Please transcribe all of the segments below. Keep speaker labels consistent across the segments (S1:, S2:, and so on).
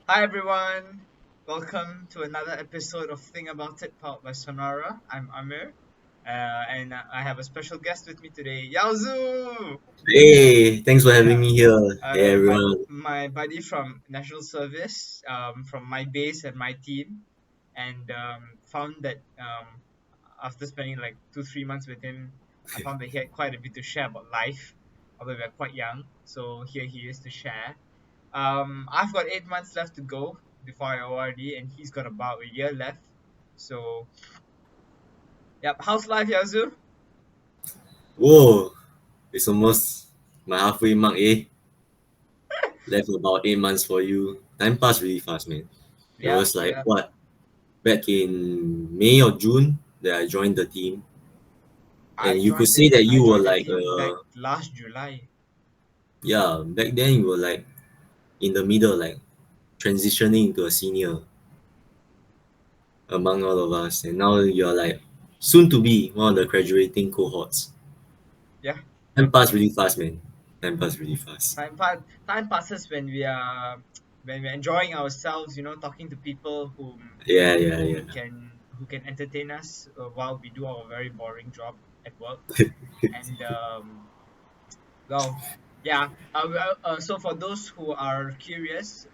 S1: Hi everyone, welcome to another episode of Think About It powered by Sonara. I'm Amir, and I have a special guest with me today, Yao Zu.
S2: Hey, thanks for having
S1: Yeah,
S2: me here. Hey
S1: my
S2: everyone.
S1: my buddy from National Service, from my base and my team, and found that after spending like 2-3 months with him, I found that he had quite a bit to share about life, although we're quite young. So here he is to share. I've got 8 months left to go before I ORD, and he's got about a year left. So, yep. How's life, Yazoo?
S2: Whoa, it's almost my halfway mark, eh? Left about 8 months for you. Time passed really fast, man. It
S1: Yep,
S2: was like
S1: yep.
S2: what? Back in May or June that I joined the team. And you could say that
S1: I
S2: you were
S1: joined the
S2: like
S1: team back last July.
S2: yeah, back then you were like in the middle, like transitioning into a senior among all of us. And now you're like soon to be one of the graduating cohorts.
S1: Yeah,
S2: Time passed really fast, man. Time passed really fast.
S1: time passes when we are when we're enjoying ourselves. Talking to people
S2: Yeah, yeah,
S1: who
S2: yeah.
S1: can entertain us while we do our very boring job at work. And well, yeah. So for those who are curious,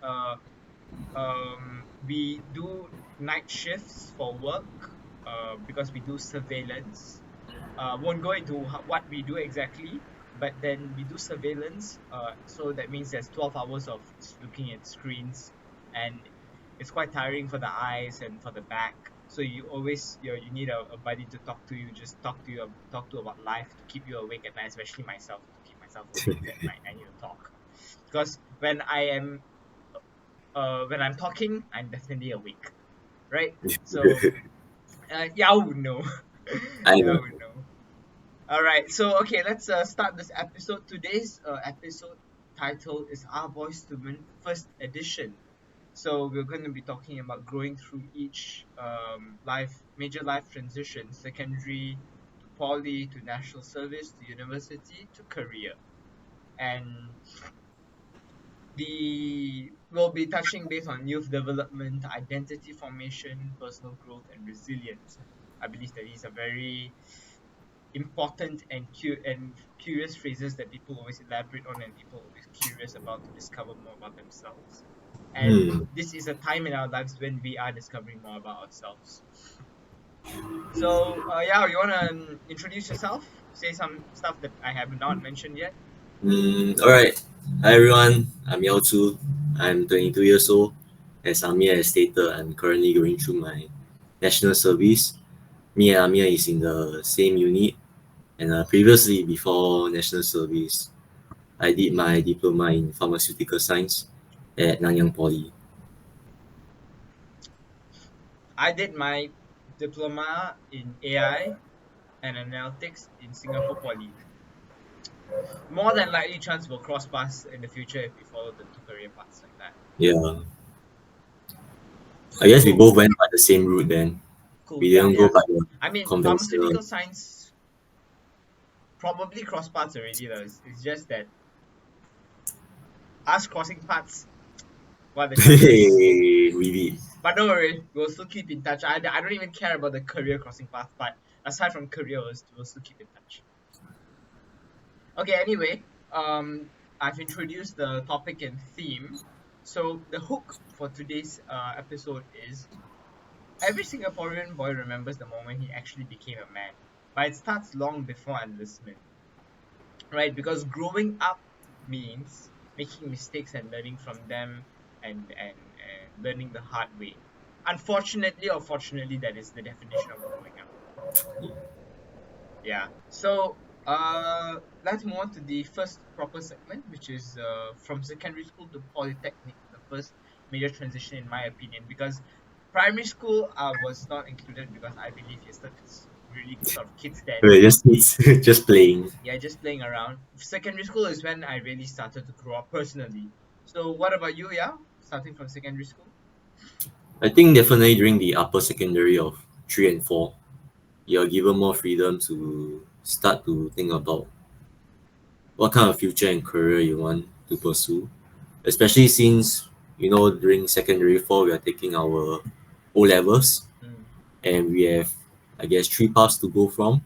S1: we do night shifts for work because we do surveillance. Won't go into what we do exactly, but then we do surveillance. So that means there's 12 hours of looking at screens, and it's quite tiring for the eyes and for the back. So you need a buddy to talk to you, just talk to about life to keep you awake at night, especially myself to keep myself awake at night. I need to talk because when I'm talking, I'm definitely awake, right? So yeah, would know.
S2: I
S1: Yeah,
S2: know.
S1: would know. All right, so okay, let's start this episode. Today's episode title is Our Voice to Men First Edition. So we're going to be talking about growing through each major life transition, secondary to poly to national service to university to career, and the we'll be touching base on youth development, identity formation, personal growth, and resilience. I believe that these are very important and curious phrases that people always elaborate on and people always curious about to discover more about themselves. And
S2: Hmm.
S1: this is a time in our lives when we are discovering more about ourselves. So, yeah, you wanna introduce yourself? Say some stuff that I have not mentioned yet.
S2: All right. Hi everyone. I'm Yao Zu. I'm 22 years old. As Amir has stated, I'm currently going through my national service. Me and Amir is in the same unit. And previously, before national service, I did my diploma in pharmaceutical science at Nanyang Poly.
S1: I did my diploma in AI and analytics in Singapore Poly. More than likely, chance will cross paths in the future if we follow the two career paths like that.
S2: Yeah. I guess we
S1: Cool,
S2: both went by the same route then.
S1: cool.
S2: We
S1: Yeah,
S2: didn't go
S1: yeah.
S2: by the
S1: I mean,
S2: conventional.
S1: pharmaceutical science probably cross paths already, though. It's just that us crossing paths, what are the chances?
S2: We
S1: But don't worry, we'll still keep in touch. I don't even care about the career crossing path, but aside from career, we'll still keep in touch. Okay, anyway, I've introduced the topic and theme. So the hook for today's episode is every Singaporean boy remembers the moment he actually became a man, but it starts long before enlistment, right? Because growing up means making mistakes and learning from them and learning the hard way. Unfortunately or fortunately, that is the definition of growing up. Yeah. So let's move on to the first proper segment, which is from secondary school to polytechnic, the first major transition in my opinion, because primary school was not included because I believe you're still really sort of kids then.
S2: We're just kids, just playing.
S1: Yeah, just playing around. Secondary school is when I really started to grow up personally. So what about you, yeah? Starting from secondary school?
S2: I think definitely during the upper secondary of 3 and 4, you're given more freedom to start to think about what kind of future and career you want to pursue. Especially since during secondary four, we are taking our O levels,
S1: Mm.
S2: and we have, I guess, three paths to go from.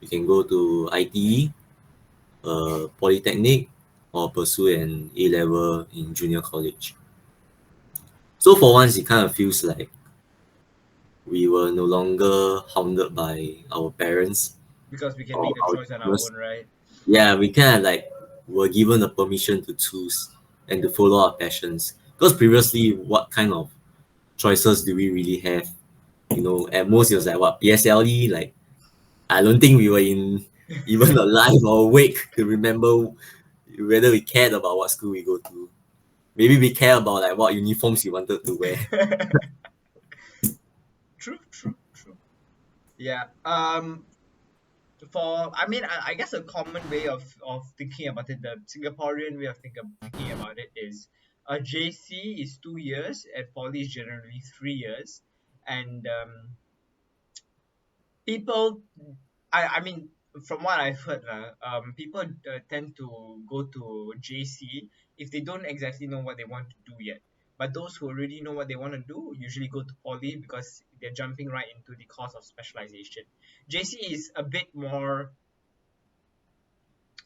S2: You can go to ITE, polytechnic, or pursue an A level in junior college. So for once, it kind of feels like we were no longer hounded by our parents
S1: Because we can
S2: or
S1: make the
S2: our
S1: choice on our
S2: tutors.
S1: own, right?
S2: Yeah, we kind of like were given the permission to choose and to follow our passions. Because previously, what kind of choices do we really have? At most it was like what, PSLE. Like, I don't think we were in even alive or awake to remember whether we cared about what school we go to. Maybe we care about like what uniforms we wanted to wear.
S1: True, true, true. Yeah. For I mean, I guess a common way of thinking about it, the Singaporean way of thinking about it is, JC is 2 years and poly is generally 3 years, and people, I mean, from what I've heard, people tend to go to JC if they don't exactly know what they want to do yet. But those who already know what they want to do usually go to poly because they're jumping right into the course of specialization. JC is a bit more,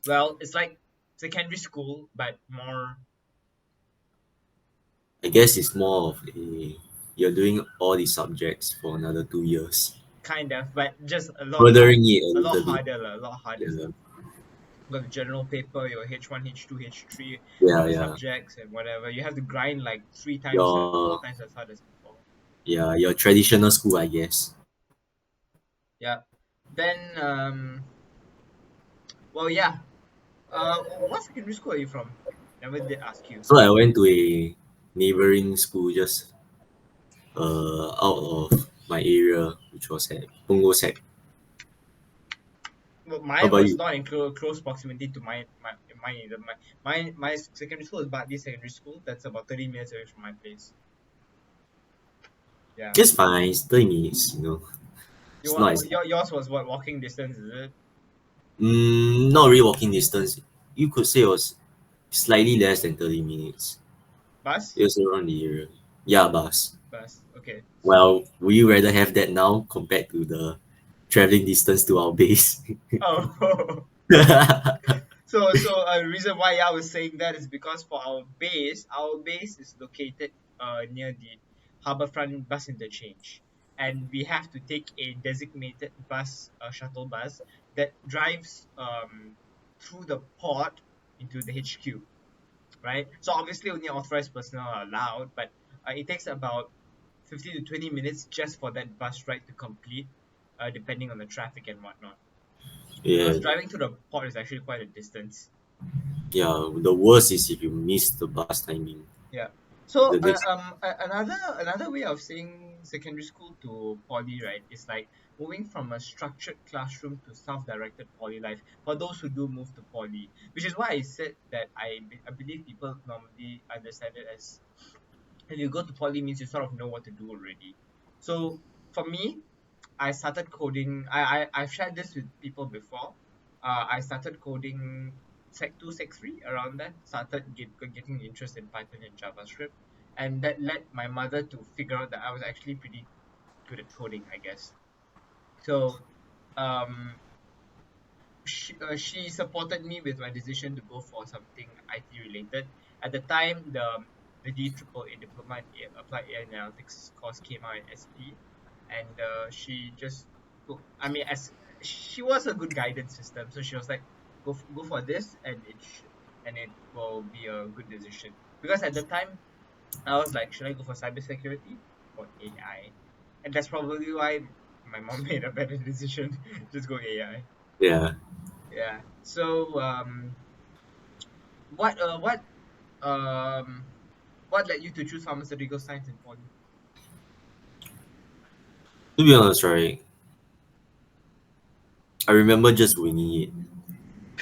S1: well, it's like secondary school, but more
S2: I guess it's more of a you're doing all the subjects for another 2 years,
S1: kind of, but just
S2: furthering it a
S1: a lot
S2: little bit.
S1: harder, lah, a lot harder.
S2: Yeah,
S1: Got the general paper, your H1, H2, H3, all
S2: yeah,
S1: the
S2: yeah.
S1: subjects and whatever. You have to grind like three times,
S2: Your
S1: 4 times as hard as before.
S2: your traditional school, I guess.
S1: Yeah. Then, well, yeah. What secondary school are you from? Never did ask you.
S2: So I went to a neighboring school just out of my area, which was at Punggol Sec.
S1: Well,
S2: How
S1: mine
S2: about
S1: was
S2: you?
S1: not in close proximity to mine either. My secondary school is Bartley Secondary School. That's about 30 minutes away from my place. Yeah.
S2: It's fine. It's 30 minutes.
S1: You
S2: It's not
S1: what,
S2: as
S1: yours was what, walking distance, is it?
S2: not really walking distance. You could say it was slightly less than 30 minutes.
S1: Bus?
S2: It was around the area. Yeah, bus.
S1: Bus. Okay. So,
S2: Well, would you rather have that now compared to the traveling distance to our base?
S1: oh, so a reason why I was saying that is because for our base is located near the Harbourfront bus interchange, and we have to take a designated bus, a shuttle bus that drives through the port into the HQ, right? So obviously only authorized personnel are allowed, but it takes about 15 to 20 minutes just for that bus ride to complete, depending on the traffic and whatnot.
S2: Yeah,
S1: Because driving to the port is actually quite a distance.
S2: yeah. The worst is if you miss the bus timing.
S1: Yeah. So
S2: The next,
S1: another way of saying secondary school to poly, right, is like moving from a structured classroom to self-directed poly life for those who do move to poly, which is why I said that I believe people normally understand it as, if you go to poly means you sort of know what to do already. So for me, I started coding. I've shared this with people before. I started coding Sec 2, Sec 3, around that. Started getting interest in Python and JavaScript, and that led my mother to figure out that I was actually pretty good at coding, I guess. So, um, she supported me with my decision to go for something IT related. At the time, the DAAA Diploma in Applied AI Analytics course came out in SP, and she just I mean, as she was a good guidance system, so she was like, go for this, and and it will be a good decision. Because at the time, I was like, should I go for cybersecurity or AI? And that's probably why my mom made a better decision, just go AI.
S2: yeah.
S1: Yeah. So, what uh what um what led you to choose pharmaceutical science in poly?
S2: To be honest, right, I remember just winging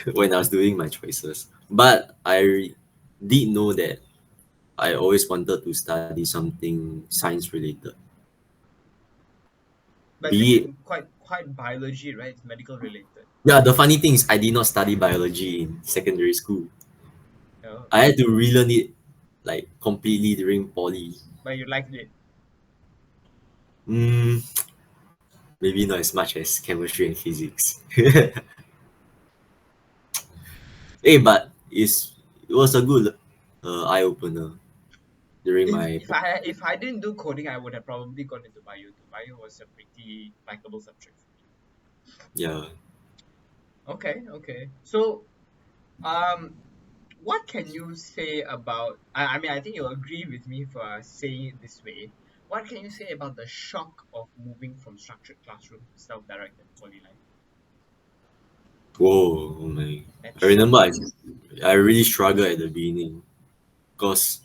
S2: it when I was doing my choices. But I did know that I always wanted to study something science related.
S1: But it's
S2: Be it,
S1: actually quite biology, right? It's medical related.
S2: yeah, the funny thing is I did not study biology in secondary school.
S1: You know?
S2: I had to relearn it like completely during poly.
S1: but you liked it.
S2: Mm, maybe not as much as chemistry and physics. Hey, but it was a good eye opener during my
S1: If I didn't do coding, I would have probably gone into bio too. Bio was a pretty likable subject for me.
S2: yeah.
S1: Okay, okay. So, um, what can you say about? I mean, I think you'll agree with me for saying it this way. What can you say about the shock of moving from structured classroom to self-directed poly life?
S2: Whoa, oh my!
S1: That
S2: I
S1: shock.
S2: remember I really struggled at the beginning because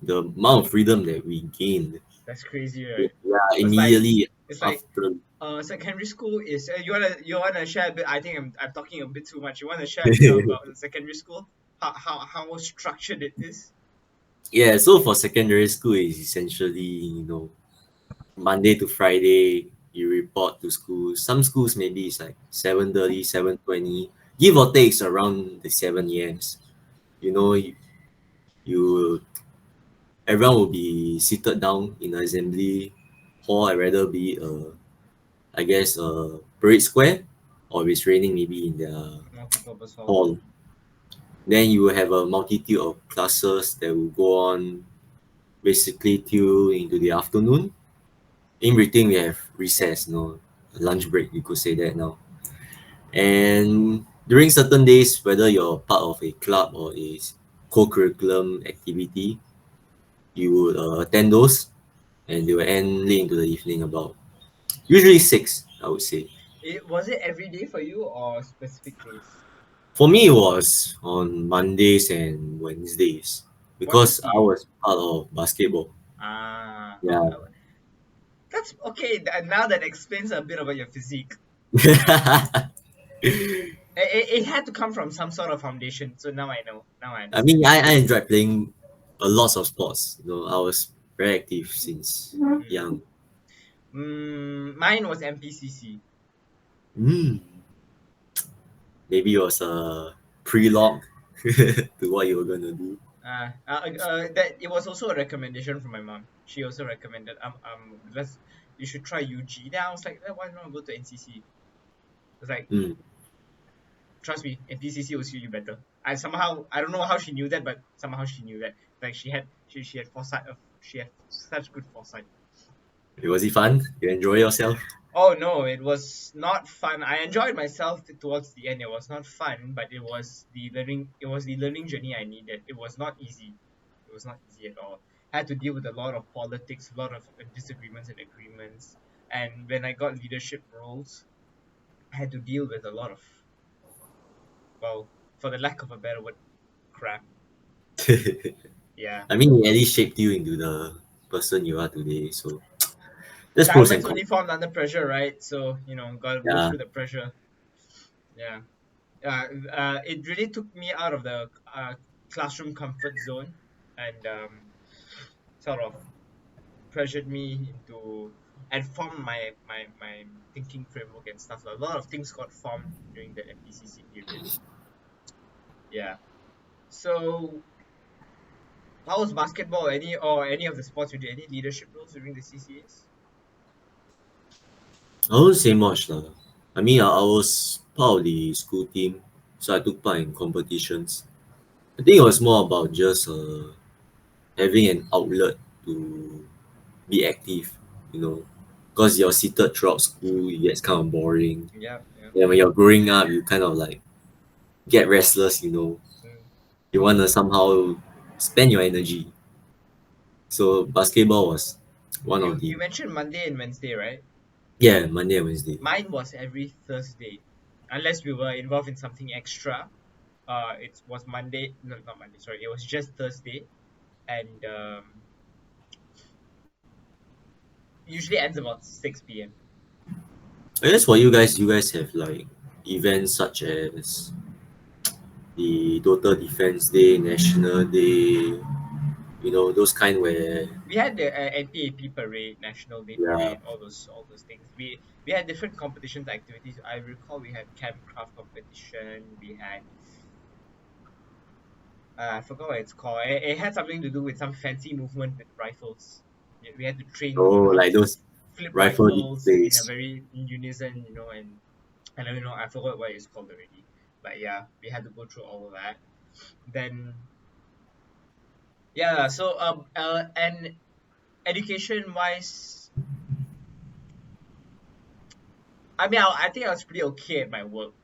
S2: the amount of freedom that we gained,
S1: That's crazy, right?
S2: yeah,
S1: It's like
S2: immediately
S1: it's like
S2: after.
S1: secondary school is you wanna share a bit. I think I'm talking a bit too much. You wanna share a bit about the secondary school? How structured it is?
S2: Yeah, so for secondary school is essentially, Monday to Friday you report to school. Some schools maybe it's like 7:30, 7:20, give or takes around the 7 a.m.s. You know, you everyone will be seated down in the assembly hall. I rather be I guess parade square, or if it's raining maybe in the
S1: Multi-purpose hall.
S2: hall. Then you will have a multitude of classes that will go on basically till into the afternoon. In between we have recess, lunch break, you could say that now. And during certain days, whether you're part of a club or a co-curriculum activity, you would attend those, and they will end late into the evening, about usually 6, I would say.
S1: Was it every day for you or specific days?
S2: For me, it was on Mondays and Wednesdays because I
S1: Wednesday.
S2: was part of basketball.
S1: Ah,
S2: Yeah.
S1: that's okay. Now that explains a bit about your physique. It had to come from some sort of foundation. So now I know. Now I
S2: I
S1: understand.
S2: mean, I enjoyed playing a lot of sports. I was very active since
S1: Mm.
S2: young.
S1: Mine was MPCC.
S2: Mm. Maybe it was a pre-log to what you were gonna do.
S1: That it was also a recommendation from my mom. She also recommended let's you should try UG. Then I was like, why not go to NCC? It's like,
S2: Mm.
S1: trust me, NPCC will suit you better. I don't know how she knew that, but somehow she knew that. Like she had foresight of she had such good foresight.
S2: Was it fun? You enjoy yourself?
S1: Oh no, it was not fun. I enjoyed myself towards the end. It was not fun, but it was the learning journey I needed. It was not easy. It was not easy at all. I had to deal with a lot of politics, a lot of disagreements and agreements. And when I got leadership roles, I had to deal with a lot of, well, for the lack of a better word, crap. Yeah.
S2: I mean, it at least shaped you into the person you are today. So there's pros and
S1: Diamonds
S2: cons.
S1: only formed under pressure, right? So, gotta go
S2: Yeah.
S1: through the pressure. Yeah. It really took me out of the classroom comfort zone and sort of pressured me into and formed my thinking framework and stuff. A lot of things got formed during the MPCC period. Yeah. So, how was basketball? Any of the sports you did? Any leadership roles during the CCAs?
S2: I won't say much lah. I mean, I was part of the school team, so I took part in competitions. I think it was more about just having an outlet to be active, you know, because you're seated throughout school, it gets kind of boring.
S1: Yeah, yeah.
S2: And when you're growing up, you kind of like get restless,
S1: Mm.
S2: you want to somehow spend your energy. So basketball was one of
S1: You
S2: the,
S1: mentioned Monday and Wednesday, right?
S2: yeah, Monday and Wednesday.
S1: Mine was every Thursday, unless we were involved in something extra. It was Monday, no, not Monday. Sorry, it was just Thursday, and usually ends about 6 p.m.
S2: I guess for you guys have like events such as the Total Defense Day, National Day, those kind where,
S1: We had the NPAP parade, National Day
S2: yeah,
S1: parade, all those things. We had different competitions, activities. I recall we had camp craft competition. We had I forgot what it's called. It had something to do with some fancy movement with rifles. We had to train
S2: Oh,
S1: on how
S2: like
S1: to
S2: those
S1: flip
S2: rifle
S1: rifles in a
S2: displays.
S1: very in unison, and I don't know. I forgot what it's called already. But yeah, we had to go through all of that. Then yeah, so and education wise, I mean, I think I was pretty okay at my work.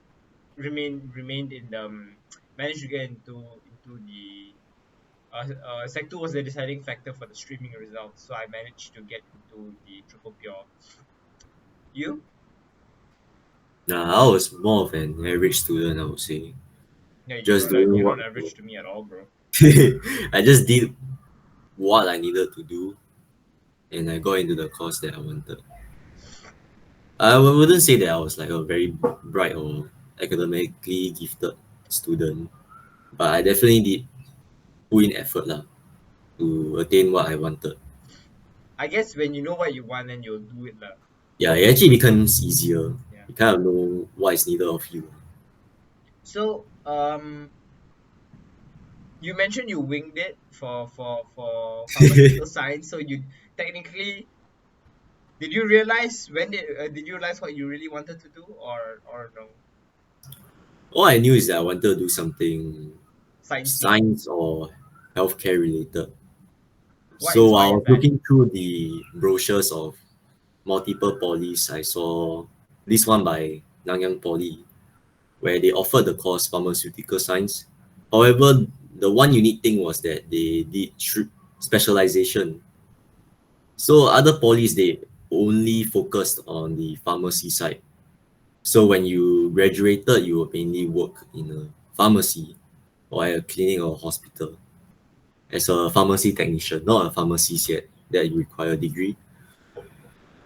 S1: Remained in the managed to get into the Sec 2 was the deciding factor for the streaming results, so I managed to get into the triple pure. You?
S2: Nah, I was more of an average student, I would say.
S1: Yeah,
S2: Just doing
S1: you're
S2: what
S1: not average to me at all, bro.
S2: I just did what I needed to do, and I got into the course that I wanted. I wouldn't say that I was like a very bright or academically gifted student, but I definitely did put in effort lah to attain what I wanted.
S1: I guess when you know what you want, then you'll do it, lah.
S2: Yeah, it actually becomes easier.
S1: Yeah.
S2: You kind of know what is needed of you.
S1: So you mentioned you winged it for pharmaceutical science. So you technically did you realize what you really wanted to do, or no?
S2: All I knew is that I wanted to do something
S1: Sciencey.
S2: science or healthcare related.
S1: What
S2: So I
S1: inspired
S2: was
S1: that?
S2: looking through the brochures of multiple polys. I saw this one by Nanyang Poly, where they offered the course pharmaceutical science. However, the one unique thing was that they did specialization. So other polys they only focused on the pharmacy side. So when you graduated, you will mainly work in a pharmacy or at a clinic or hospital as a pharmacy technician, not a pharmacist yet that you require a degree.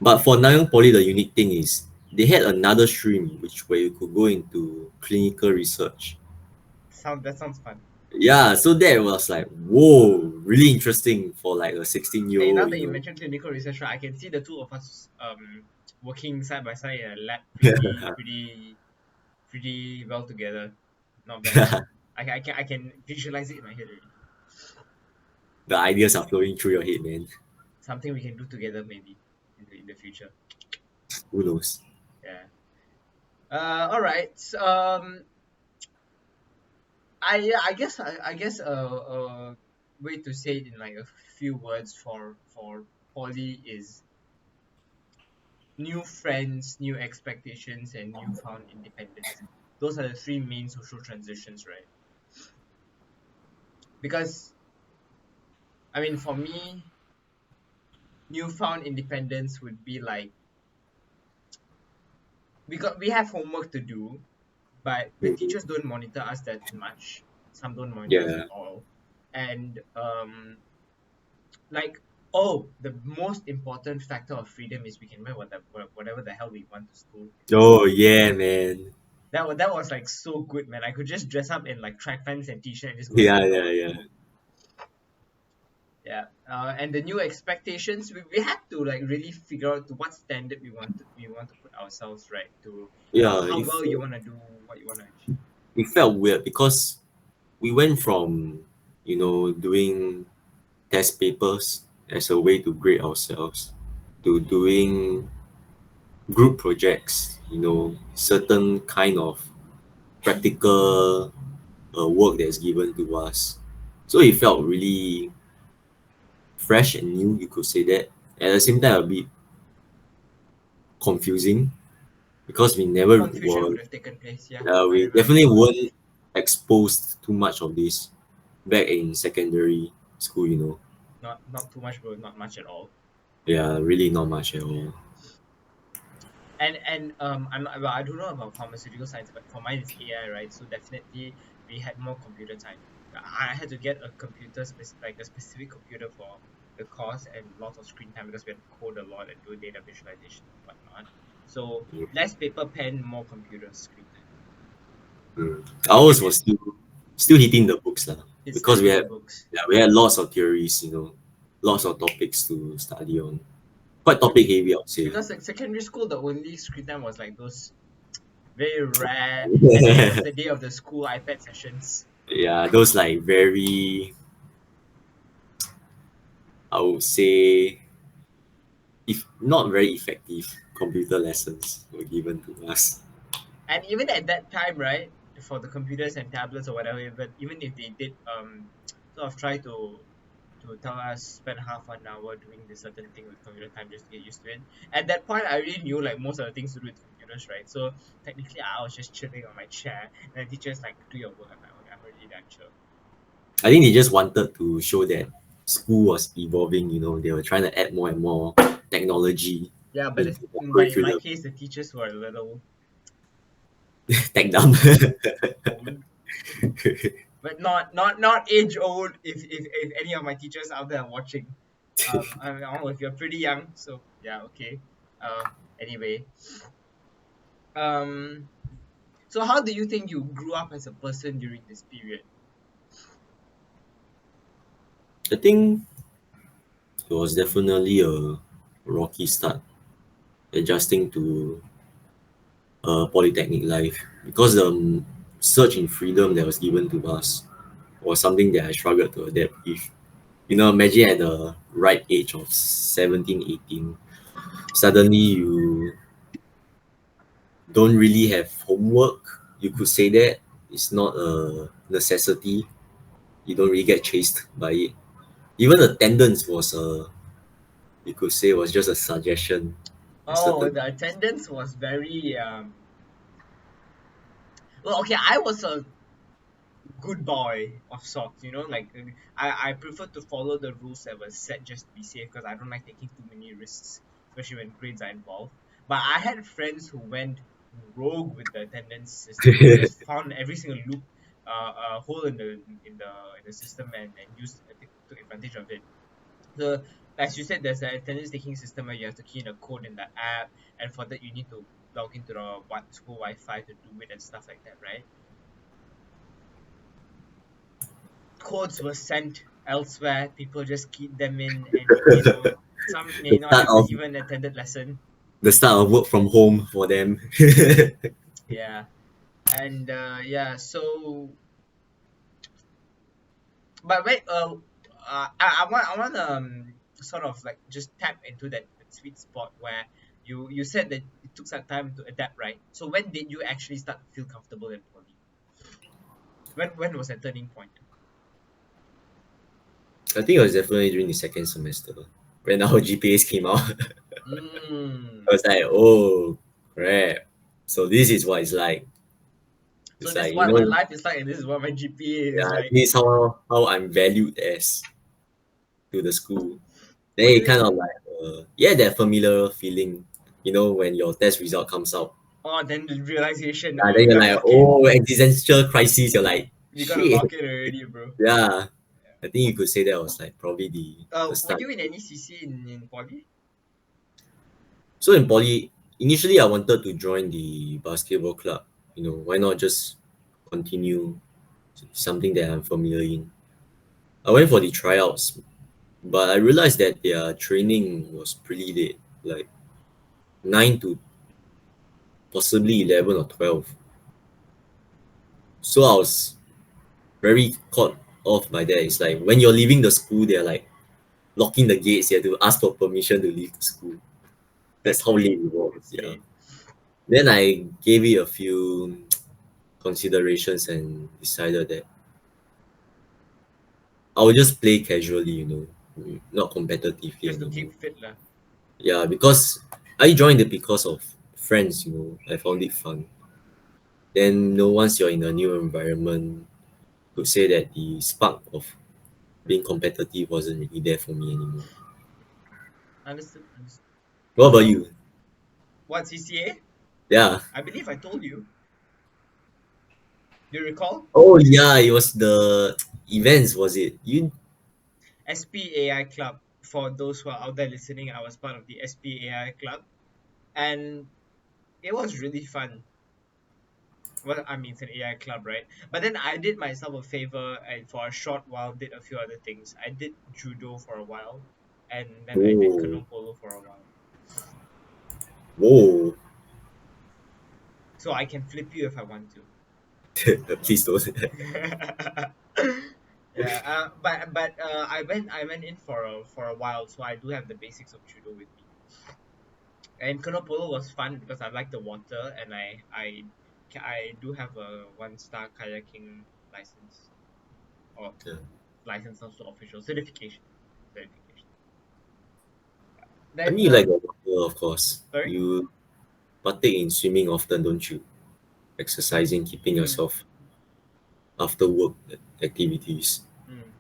S2: But for Nanyang Poly, the unique thing is they had another stream which where you could go into clinical research.
S1: That sounds fun.
S2: Yeah, so that was like, whoa, really interesting for like a 16-year
S1: Hey, now
S2: old,
S1: that
S2: you
S1: you
S2: know.
S1: mentioned clinical research, right, I can see the two of us working side by side in a lab pretty well together. Not bad. I can visualize it in my head already.
S2: The ideas are flowing through your head, man.
S1: Something we can do together maybe in the future.
S2: Who knows?
S1: Yeah. All right. I guess way to say it in like a few words for poly is new friends, new expectations, and newfound independence. Those are the three main social transitions, right? Because I mean, for me, newfound independence would be like we have homework to do, but the teachers
S2: Mhm.
S1: don't monitor us that much. Some don't monitor us at
S2: Yeah.
S1: all, and like the most important factor of freedom is we can wear whatever the hell we want to school.
S2: Oh yeah, man.
S1: That was like so good, man. I could just dress up in like track pants and t-shirt and just go to
S2: Yeah,
S1: school
S2: yeah,
S1: all day.
S2: yeah.
S1: Yeah, and the new expectations, we had to like really figure out to what standard we want to put ourselves, right? To
S2: Yeah,
S1: how well you want to do, what you want to achieve.
S2: it felt weird because we went from, doing test papers as a way to grade ourselves to doing group projects, certain kind of practical work that's given to us. So it felt really fresh and new, you could say that. At the same time, a bit confusing because we never
S1: Confusion
S2: were,
S1: would have taken place. Yeah, I
S2: we
S1: remember.
S2: definitely weren't exposed too much of this back in secondary school.
S1: Not too much, bro. Not much at all.
S2: Yeah, really not much at all.
S1: And well, I don't know about pharmaceutical science, but for mine it's AI, right? So definitely we had more computer time. I had to get a like a specific computer for the course, and lots of screen time because we had to code a lot and do data visualization and whatnot. So
S2: Yeah.
S1: less paper, pen, more computer screen time.
S2: Mm.
S1: Second
S2: Ours
S1: year,
S2: was still hitting the books lah,
S1: it's still
S2: because we
S1: hitting
S2: had
S1: the books.
S2: yeah, we had lots of theories, lots of topics to study on. Quite topic heavy, I would say.
S1: Because like secondary school, the only screen time was like those very rare at the end of the day of the school iPad sessions.
S2: Yeah, those like very, I would say, if not very effective computer lessons were given to us.
S1: And even at that time, right, for the computers and tablets or whatever, but even if they did sort of try to tell us spend half an hour doing this certain thing with computer time just to get used to it. At that point, I already knew like most of the things to do with computers, right? So technically, I was just chilling on my chair, and the teacher's like, "Do your work." I'm like, "Okay, I'm already done, chill."
S2: I think they just wanted to show that school was evolving, they were trying to add more and more technology
S1: Yeah,
S2: into the
S1: but in my
S2: curriculum.
S1: case, the teachers were a little
S2: Tech dumb.
S1: old, but not age old. If any of my teachers out there are watching, I don't know if you're pretty young, so yeah, okay. Uh, anyway, um, so how do you think you grew up as a person during this period?
S2: I think it was definitely a rocky start adjusting to polytechnic life because the surge in freedom that was given to us was something that I struggled to adapt with. Imagine at the right age of 17, 18, suddenly you don't really have homework. You could say that it's not a necessity. You don't really get chased by it. Even attendance was you could say was just a suggestion at
S1: Oh,
S2: certain.
S1: the attendance was very well, okay, I was a good boy of sorts, like I prefer to follow the rules that were set just to be safe because I don't like taking too many risks, especially when grades are involved. But I had friends who went rogue with the attendance system. They just found every single loop, hole in the system and used took advantage of it. So as you said, there's an attendance taking system where you have to key in a code in the app, and for that you need to log into the what school Wi-Fi to do it and stuff like that, right? Codes were sent elsewhere. People just keyed them in, and some may
S2: the
S1: not
S2: start
S1: have
S2: of
S1: even attended lesson.
S2: the start of work from home for them.
S1: Yeah, and yeah. So, but wait. I want to sort of like just tap into that sweet spot where you said that it took some time to adapt, right? So when did you actually start to feel comfortable in poly? When was that turning point?
S2: I think it was definitely during the second semester when our GPAs came out. I
S1: Mm.
S2: was like, oh crap. So this is what it's like.
S1: So
S2: It's
S1: this
S2: like,
S1: is what my life is like, and this is what my GPA is
S2: yeah,
S1: like.
S2: this is how I'm valued as to the school.
S1: Were
S2: Then it
S1: you
S2: kind of like, yeah, that familiar feeling, when your test result comes out.
S1: Oh, then the realization, oh,
S2: And
S1: you
S2: then you're
S1: gotta
S2: like,
S1: lock it.
S2: oh, existential crisis. You're like,
S1: You gotta
S2: shit.
S1: lock it already, bro.
S2: Yeah, I think you could say that was like probably the
S1: Were
S2: start.
S1: you in any CC in poly?
S2: So in poly, initially I wanted to join the basketball club. Why not just continue something that I'm familiar in? I went for the tryouts, but I realized that their training was pretty late, like 9 to possibly 11 or 12. So I was very caught off by that. It's like when you're leaving the school, they're like locking the gates. You have to ask for permission to leave the school. That's
S1: That's
S2: how late
S1: late.
S2: it was.
S1: That's
S2: Yeah.
S1: late.
S2: Then I gave it a few considerations and decided that I will just play casually, not competitively
S1: Just to
S2: anymore.
S1: keep fit, lah.
S2: Yeah, because I joined it because of friends, I found it fun. Then, once you're in a new environment, could say that the spark of being competitive wasn't really there for me anymore.
S1: Understood. Understood.
S2: What about you?
S1: What CCA?
S2: Yeah.
S1: I believe I told you. Do you recall?
S2: Oh yeah, it was the events, was it? You
S1: SPAI Club. For those who are out there listening, I was part of the SPAI Club, and it was really fun. Well, I mean, it's an AI club, right? But then I did myself a favor and for a short while did a few other things. I did judo for a while, and then I did
S2: Whoa.
S1: canoe polo for a while.
S2: Whoa.
S1: So I can flip you if I want to.
S2: Please don't.
S1: Yeah, I went in for a while, so I do have the basics of judo with me. And Konopolo was fun because I like the water, and I do have a 1 star kayaking license, or
S2: Yeah.
S1: license, also official certification.
S2: I
S1: Then
S2: mean, you like the water, of course.
S1: sorry.
S2: You partake in swimming often, don't you? Exercising, keeping
S1: Mm,
S2: yourself after work activities.
S1: mm.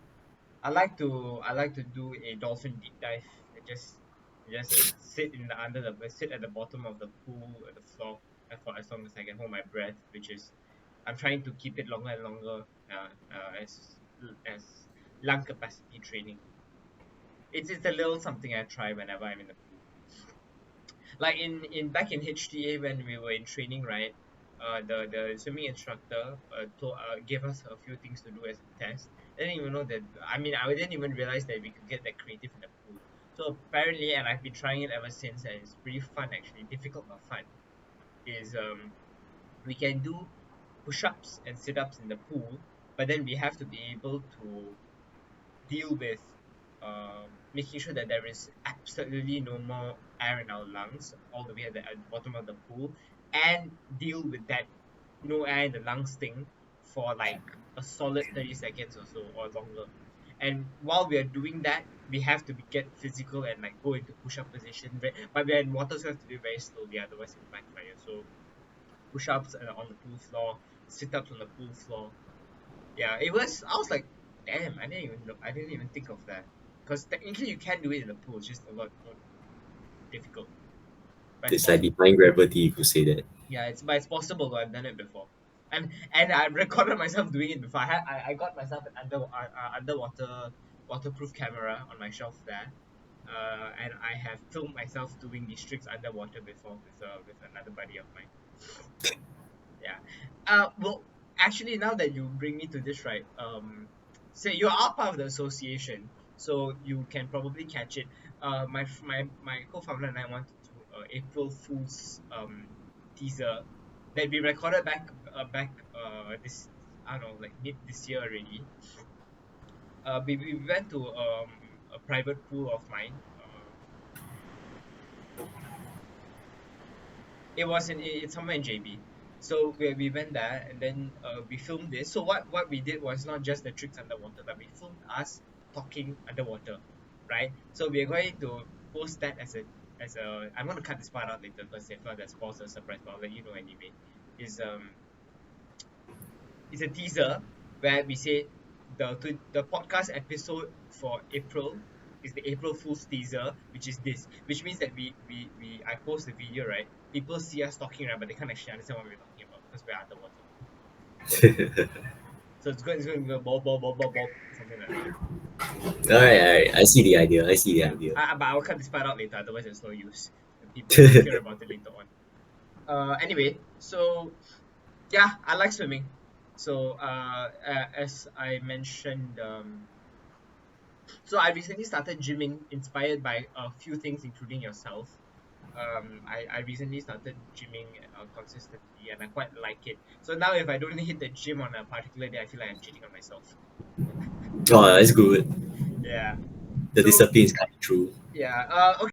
S1: I like to do a dolphin deep dive. I just sit at the bottom of the pool at the floor, for as long as I can hold my breath, which is I'm trying to keep it longer and longer, as lung capacity training. It's a little something I try whenever I'm in the pool. Like in back in HTA when we were in training, right? The swimming instructor gave us a few things to do as a test. I didn't even know that. I mean, I didn't even realize that we could get that creative in the pool. So apparently, and I've been trying it ever since, and it's pretty fun actually. Difficult but fun. Is We can do push-ups and sit-ups in the pool, but then we have to be able to deal with making sure that there is absolutely no more air in our lungs all the way at the bottom of the pool, and deal with that no air in the lungs thing for like a solid 30 seconds or so or longer. And while we are doing that, we have to get physical and like go into push-up position, but we're in water, so we have to do it very slowly, otherwise it'll backfire. So push-ups on the pool floor, sit-ups on the pool floor. Yeah, it was. I was like, damn, I didn't even think of that. Because technically you can do it in the pool, it's just a lot more difficult. But it's
S2: It's like
S1: possible.
S2: defying gravity, if you say that.
S1: Yeah, it's possible. Though I've done it before, and I recorded myself doing it before. I got myself an underwater waterproof camera on my shelf there. And I have filmed myself doing these tricks underwater before with another buddy of mine. Yeah. Well, actually, now that you bring me to this, right? Say you are part of the association, so you can probably catch it. My co-founder and I wanted to do April Fool's teaser that we recorded back this, I don't know, like mid this year already. We went to a private pool of mine. It was it's somewhere in JB. So we went there, and then we filmed this. So what we did was not just the tricks underwater, but we filmed us talking underwater, right? So we're going to post that as a. I'm gonna cut this part out later because if not that spoils the surprise, but I'll let you know anyway. Is It's a teaser where we say the podcast episode for April is the April Fool's teaser, which is this, which means that we I post the video, right? People see us talking, right, but they can't actually understand what we're talking about because we're underwater. So it's going to go ball ball ball ball ball, something like that.
S2: All right. I see the idea. I see the
S1: Yeah,
S2: idea.
S1: but I'll cut this part out later, otherwise there's no use. And people will hear about it later on. Anyway, so yeah, I like swimming. So as I mentioned, so I recently started gymming, inspired by a few things, including yourself. I recently started gymming consistently, and I quite like it. So now, if I don't hit the gym on a particular day, I feel like I'm cheating on myself.
S2: Oh, that's good.
S1: Yeah.
S2: The
S1: So
S2: discipline is coming through.
S1: yeah. Okay.